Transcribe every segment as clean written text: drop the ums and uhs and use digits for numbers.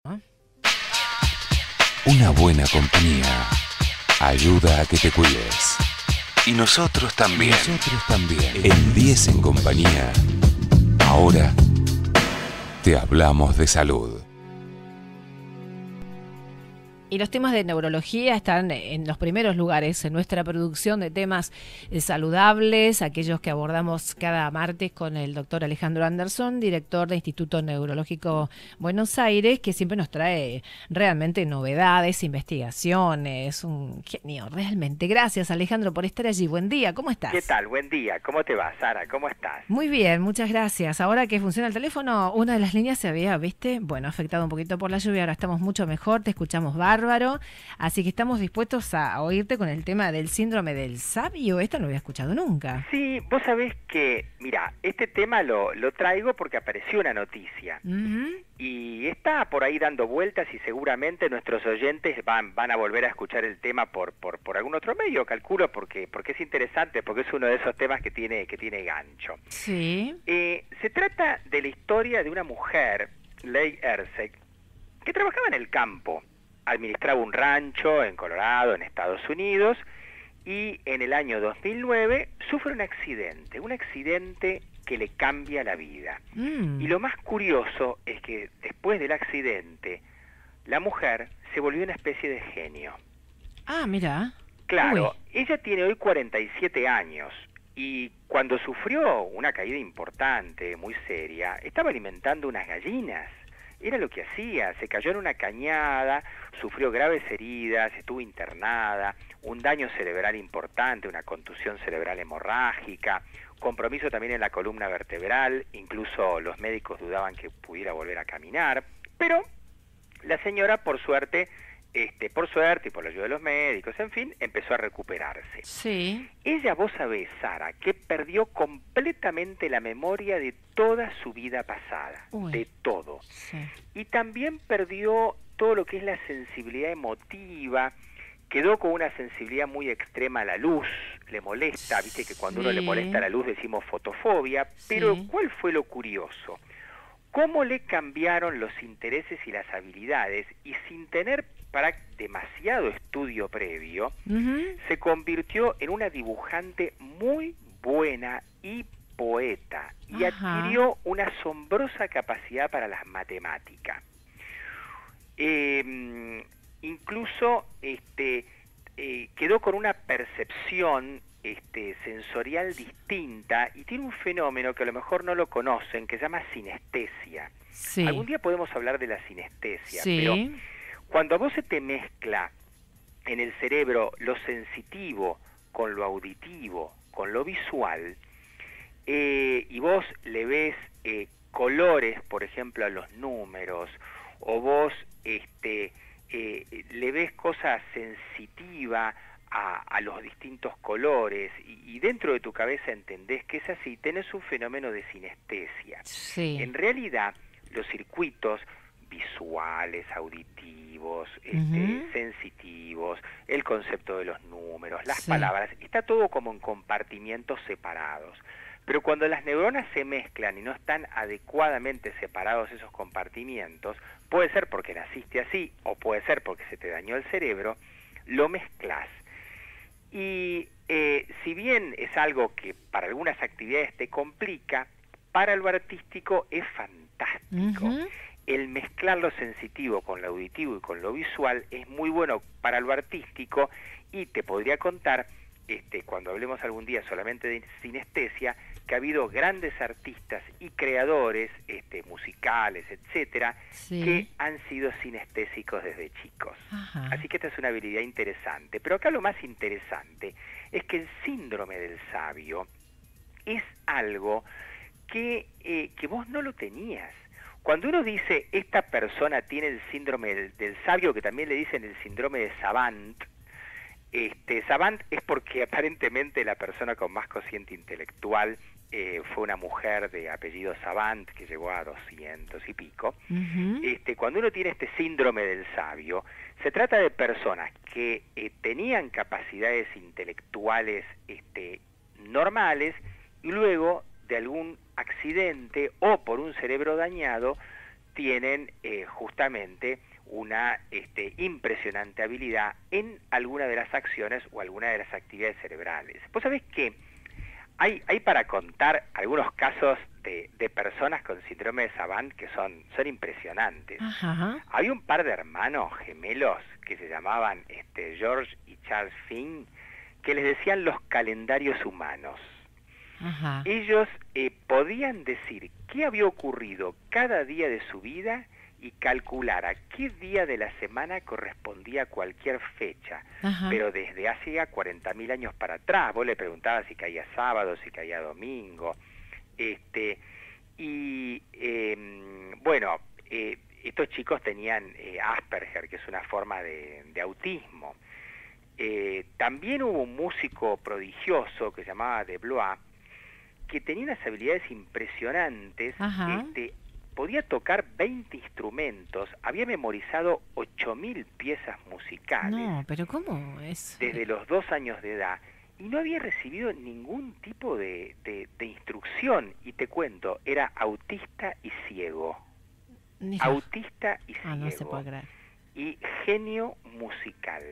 Una buena compañía ayuda a que te cuides. Y nosotros también. En 10 en compañía, ahora te hablamos de salud. Y los temas de neurología están en los primeros lugares en nuestra producción de temas saludables, aquellos que abordamos cada martes con el doctor Alejandro Anderson, director del Instituto Neurológico Buenos Aires, que siempre nos trae realmente novedades, investigaciones, un genio, realmente. Gracias, Alejandro, por estar allí. Buen día, ¿cómo estás? ¿Qué tal? Buen día. ¿Cómo te va, Sara? ¿Cómo estás? Muy bien, muchas gracias. Ahora que funciona el teléfono, una de las líneas se había, afectado un poquito por la lluvia, ahora estamos mucho mejor, te escuchamos bárbaro, así que estamos dispuestos a oírte con el tema del síndrome del sabio. Esto no lo había escuchado nunca. Sí, vos sabés que, mira, este tema lo traigo porque apareció una noticia. Y está por ahí dando vueltas y seguramente nuestros oyentes van a volver a escuchar el tema por algún otro medio, calculo, porque es interesante, porque es uno de esos temas que tiene gancho. Sí. Se trata de la historia de una mujer, Leigh Erceg, que trabajaba en el campo, administraba un rancho en Colorado, en Estados Unidos, y en el año 2009 sufre un accidente que le cambia la vida. Y lo más curioso es que después del accidente, la mujer se volvió una especie de genio. Ah, mira. Claro, ella tiene hoy 47 años y cuando sufrió una caída importante, muy seria, estaba alimentando unas gallinas. Era lo que hacía, se cayó en una cañada, sufrió graves heridas, estuvo internada, un daño cerebral importante, una contusión cerebral hemorrágica, compromiso también en la columna vertebral, incluso los médicos dudaban que pudiera volver a caminar, pero la señora, por suerte y por la ayuda de los médicos, en fin, empezó a recuperarse. Sí. Ella, vos sabés, Sara, que perdió completamente la memoria de toda su vida pasada, de todo. Sí. Y también perdió todo lo que es la sensibilidad emotiva, quedó con una sensibilidad muy extrema a la luz, le molesta, viste que cuando uno le molesta la luz decimos fotofobia, pero ¿cuál fue lo curioso? Cómo le cambiaron los intereses y las habilidades, y sin tener demasiado estudio previo, se convirtió en una dibujante muy buena y poeta, y adquirió una asombrosa capacidad para las matemáticas. Incluso quedó con una percepción sensorial distinta y tiene un fenómeno que a lo mejor no lo conocen, que se llama sinestesia. Sí. Algún día podemos hablar de la sinestesia, sí. pero cuando a vos se te mezcla en el cerebro lo sensitivo con lo auditivo, con lo visual, y vos le ves colores, por ejemplo, a los números, o vos le ves cosas sensitivas a los distintos colores, y dentro de tu cabeza entendés que es así, tenés un fenómeno de sinestesia. Sí. En realidad, los circuitos visuales, auditivos, sensitivos, el concepto de los números, las palabras, está todo como en compartimientos separados. Pero cuando las neuronas se mezclan y no están adecuadamente separados esos compartimientos, puede ser porque naciste así o puede ser porque se te dañó el cerebro, lo mezclas. Y si bien es algo que para algunas actividades te complica, para lo artístico es fantástico. El mezclar lo sensitivo con lo auditivo y con lo visual es muy bueno para lo artístico, y te podría contar, cuando hablemos algún día solamente de sinestesia, que ha habido grandes artistas y creadores musicales, etcétera, que han sido sinestésicos desde chicos. Así que esta es una habilidad interesante. Pero acá lo más interesante es que el síndrome del sabio es algo que vos no lo tenías. Cuando uno dice, esta persona tiene el síndrome del sabio, que también le dicen el síndrome de Savant, Savant es porque aparentemente la persona con más cociente intelectual fue una mujer de apellido Savant que llegó a 200 y pico. Cuando uno tiene este síndrome del sabio, se trata de personas que tenían capacidades intelectuales normales, y luego de algún accidente o por un cerebro dañado tienen justamente una impresionante habilidad en alguna de las acciones o alguna de las actividades cerebrales. Vos sabés que hay para contar algunos casos de personas con síndrome de Savant que son impresionantes. Ajá. Había un par de hermanos gemelos que se llamaban George y Charles Finn, que les decían los calendarios humanos. Ajá. Ellos podían decir qué había ocurrido cada día de su vida y calcular a qué día de la semana correspondía cualquier fecha. Ajá. Pero desde hace 40.000 años para atrás. Vos le preguntabas si caía sábado, si caía domingo. Bueno, estos chicos tenían Asperger, que es una forma de autismo. También hubo un músico prodigioso que se llamaba De Blois, que tenía unas habilidades impresionantes. Ajá. Podía tocar 20 instrumentos, había memorizado 8.000 piezas musicales. No, pero ¿cómo es? Desde los 2 años de edad, y no había recibido ningún tipo de instrucción. Y te cuento, era autista y ciego. Autista y ciego. No se puede creer. Y genio musical.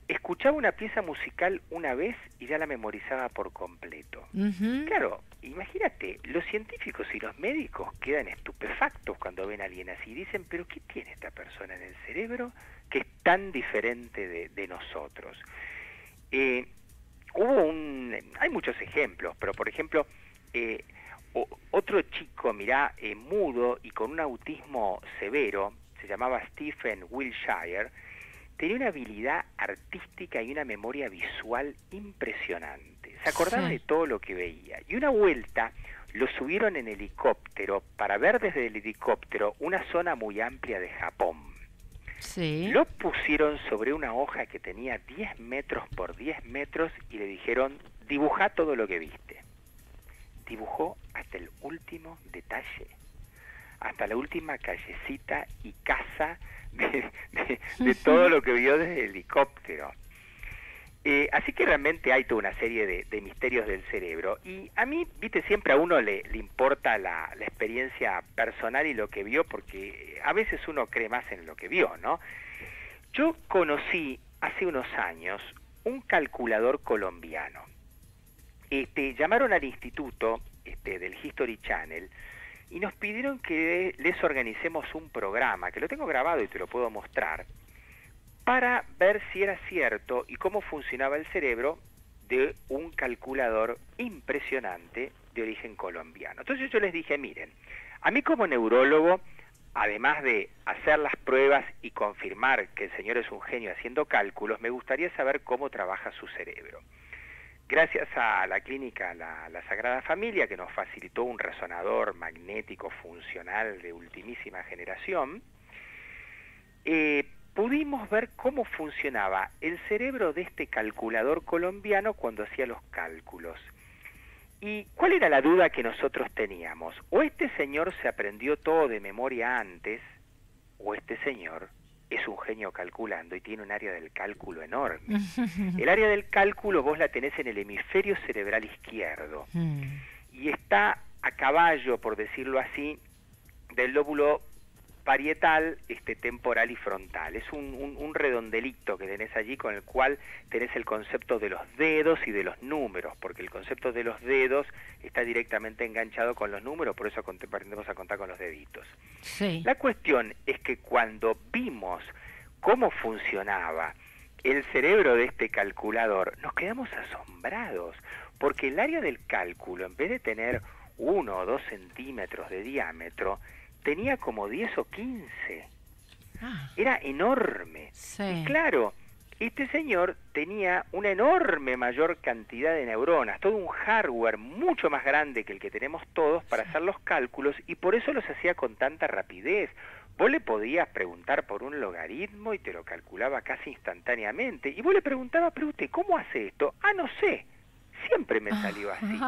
Escuchaba una pieza musical una vez y ya la memorizaba por completo. Claro, imagínate, los científicos y los médicos quedan estupefactos cuando ven a alguien así y dicen, pero ¿qué tiene esta persona en el cerebro que es tan diferente de nosotros? Hay muchos ejemplos, pero por ejemplo, otro chico, mudo y con un autismo severo, se llamaba Stephen Wilshire, tenía una habilidad artística y una memoria visual impresionante. Se acordaba de todo lo que veía. Y una vuelta lo subieron en helicóptero para ver desde el helicóptero una zona muy amplia de Japón. Sí. Lo pusieron sobre una hoja que tenía 10 metros por 10 metros y le dijeron, dibujá todo lo que viste. Dibujó hasta el último detalle, hasta la última callecita y casa de todo lo que vio desde el helicóptero. Así que realmente hay toda una serie de misterios del cerebro. Y a mí, siempre a uno le importa la experiencia personal y lo que vio, porque a veces uno cree más en lo que vio, ¿no? Yo conocí hace unos años un calculador colombiano. Llamaron al instituto del History Channel y nos pidieron que les organicemos un programa, que lo tengo grabado y te lo puedo mostrar, para ver si era cierto y cómo funcionaba el cerebro de un calculador impresionante de origen colombiano. Entonces yo les dije, miren, a mí como neurólogo, además de hacer las pruebas y confirmar que el señor es un genio haciendo cálculos, me gustaría saber cómo trabaja su cerebro. Gracias a la clínica la Sagrada Familia, que nos facilitó un resonador magnético funcional de ultimísima generación, pudimos ver cómo funcionaba el cerebro de este calculador colombiano cuando hacía los cálculos. ¿Y cuál era la duda que nosotros teníamos? O este señor se aprendió todo de memoria antes, o este señor es un genio calculando y tiene un área del cálculo enorme. El área del cálculo vos la tenés en el hemisferio cerebral izquierdo y está a caballo, por decirlo así, del lóbulo parietal, temporal y frontal. Es un redondelito que tenés allí con el cual tenés el concepto de los dedos y de los números, porque el concepto de los dedos está directamente enganchado con los números, por eso aprendemos a contar con los deditos. Sí. La cuestión es que cuando vimos cómo funcionaba el cerebro de este calculador, nos quedamos asombrados, porque el área del cálculo, en vez de tener 1 o 2 centímetros de diámetro, tenía como 10 o 15. Era enorme. Sí. Y claro, este señor tenía una enorme mayor cantidad de neuronas, todo un hardware mucho más grande que el que tenemos todos para hacer los cálculos, y por eso los hacía con tanta rapidez. Vos le podías preguntar por un logaritmo y te lo calculaba casi instantáneamente. Y vos le preguntabas, pero usted, ¿cómo hace esto? No sé, siempre me salió así.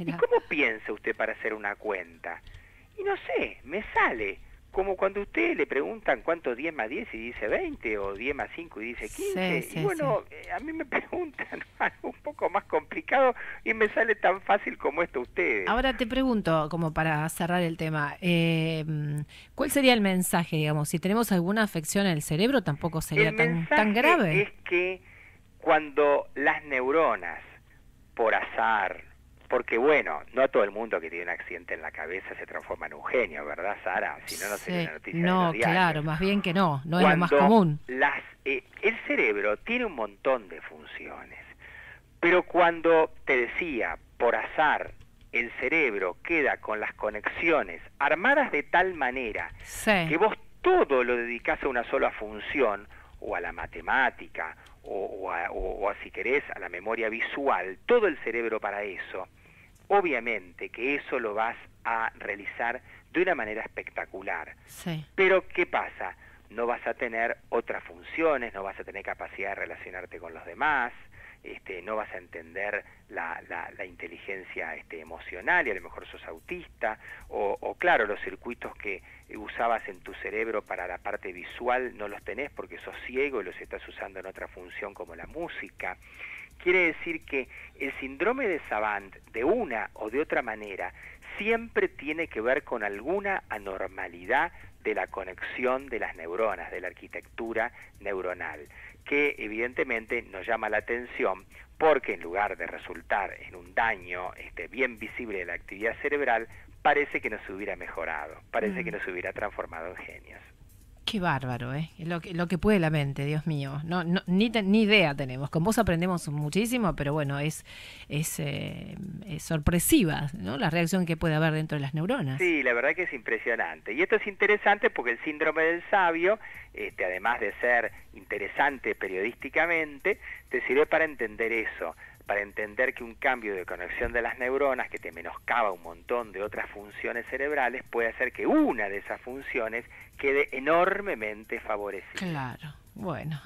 ¿Y cómo piensa usted para hacer una cuenta? Y no sé, me sale. como cuando a usted le preguntan cuánto 10 más 10 y dice 20, o 10 más 5 y dice 15, Sí, y bueno, a mí me preguntan algo un poco más complicado y me sale tan fácil como esto a ustedes. Ahora te pregunto, como para cerrar el tema, ¿cuál sería el mensaje, digamos? Si tenemos alguna afección en el cerebro, tampoco sería tan grave. Es que cuando las neuronas, por azar, porque bueno, no a todo el mundo que tiene un accidente en la cabeza se transforma en un genio, ¿verdad, Sara? Si no, no sería una noticia de los diarios. Claro, más bien que no es lo más común. El cerebro tiene un montón de funciones, pero cuando, te decía, por azar, el cerebro queda con las conexiones armadas de tal manera que vos todo lo dedicás a una sola función, o a la matemática, o a, si querés, a la memoria visual, todo el cerebro para eso, obviamente que eso lo vas a realizar de una manera espectacular. Sí. Pero, ¿qué pasa? No vas a tener otras funciones, no vas a tener capacidad de relacionarte con los demás, no vas a entender la inteligencia emocional, y a lo mejor sos autista, o claro, los circuitos que usabas en tu cerebro para la parte visual no los tenés porque sos ciego y los estás usando en otra función como la música. Quiere decir que el síndrome de Savant, de una o de otra manera, siempre tiene que ver con alguna anormalidad de la conexión de las neuronas, de la arquitectura neuronal, que evidentemente nos llama la atención porque en lugar de resultar en un daño bien visible de la actividad cerebral, parece que no se hubiera mejorado, parece que no se hubiera transformado en genios. Qué bárbaro, lo que puede la mente, Dios mío. Ni idea tenemos. Con vos aprendemos muchísimo, pero bueno, es sorpresiva, ¿no? La reacción que puede haber dentro de las neuronas. Sí, la verdad que es impresionante. Y esto es interesante porque el síndrome del sabio, además de ser interesante periodísticamente, te sirve para entender eso, para entender que un cambio de conexión de las neuronas que te menoscaba un montón de otras funciones cerebrales puede hacer que una de esas funciones quede enormemente favorecida. Claro, bueno.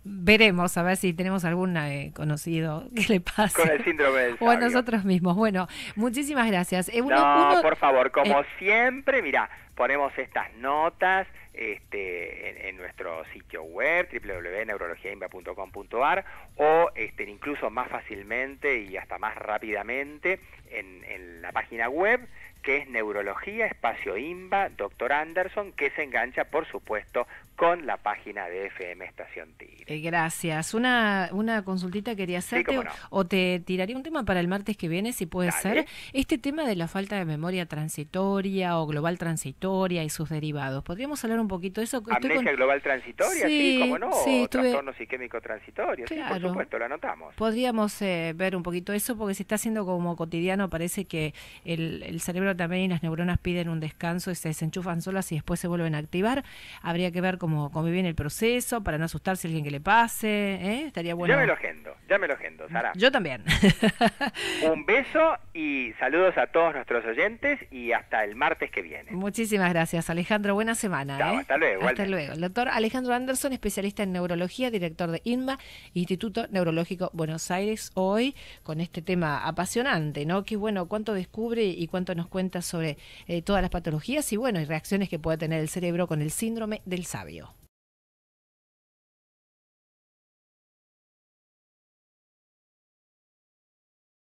Veremos a ver si tenemos algún conocido que le pase. Con el síndrome del sabio. O a nosotros mismos. Bueno, muchísimas gracias. Por favor, como siempre, mira, ponemos estas notas en nuestro sitio web www.neurologiainva.com.ar o incluso más fácilmente y hasta más rápidamente en la página web, que es Neurología Espacio Inva Dr. Anderson, que se engancha, por supuesto, con la página de FM Estación Tigre. Gracias. Una consultita quería hacerte, sí, cómo no. O te tiraría un tema para el martes que viene, si puede ser. Este tema de la falta de memoria transitoria o global transitoria y sus derivados. ¿Podríamos hablar un poquito de eso? ¿Amnesia global transitoria? Sí, cómo no. Trastorno psiquémico transitorio, claro. Sí, por supuesto, lo anotamos. Podríamos ver un poquito eso porque se está haciendo como cotidiano. Parece que el cerebro también y las neuronas piden un descanso y se desenchufan solas y después se vuelven a activar. Habría que ver cómo viene el proceso para no asustarse a alguien que le pase. Estaría bueno. Ya me lo agendo, Sara. Yo también. Un beso y saludos a todos nuestros oyentes y hasta el martes que viene. Muchísimas gracias, Alejandro. Buena semana. Chao, hasta luego. Hasta luego. El doctor Alejandro Anderson, especialista en neurología, director de INVA, Instituto Neurológico Buenos Aires, hoy con este tema apasionante, ¿no? Que bueno, cuánto descubre y cuánto nos cuenta sobre todas las patologías y bueno, y reacciones que puede tener el cerebro con el síndrome del sabio.